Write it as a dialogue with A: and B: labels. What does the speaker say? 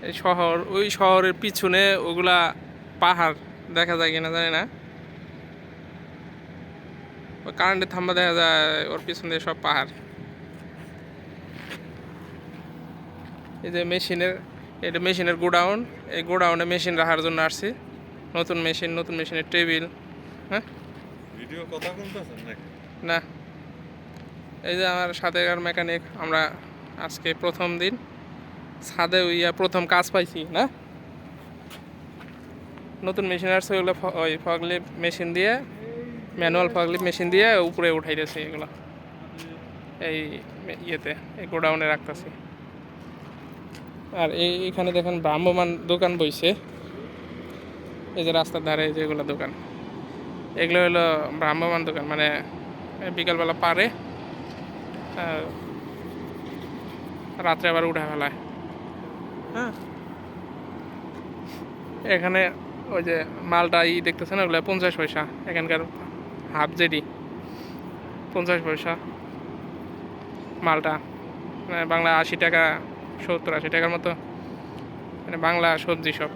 A: এই শহর, ওই শহরের পিছনে ওগুলা পাহাড় দেখা যায় কিনা জানি না। ওই কারেন্টের থাম্বা দেখা যায়, ওর পিছনে সব পাহাড়। এই যে মেশিনের, এটা মেশিনের গোডাউন। এই গোডাউনে মেশিন রাখার জন্য আসছি। নতুন মেশিনের টেবিল। হ্যাঁ,
B: ভিডিও কথা বলতেছেন নাকি?
A: না, এই যে আমার সাথেকার মেকানিক, আমরা আজকে প্রথম দিন ছাদে প্রথম কাজ পাইছি না। নতুন মেশিন আসছে, ওগুলো ওই ফগলিফট মেশিন দিয়ে, ম্যানুয়াল ফগলিফট মেশিন দিয়ে উপরে উঠাইতেছে এগুলো। এই এই গোডাউনে রাখতেছি। আর এইখানে দেখেন ভ্রাম্যমান দোকান বইছে। এই যে রাস্তার ধারে যেগুলো দোকান, এগুলো হলো ভ্রাম্যমান দোকান, মানে বিকালবেলা পারে, রাত্রে আবার উঠে ফেলায়। হ্যাঁ, এখানে ওই যে মালটা দেখতেছেন, ওগুলো 50 পয়সা। এখানকার হাফ জেডি 50 পয়সা মালটা, মানে বাংলা 80 টাকা, 70-80 টাকার মতো, মানে বাংলা সবজি সব।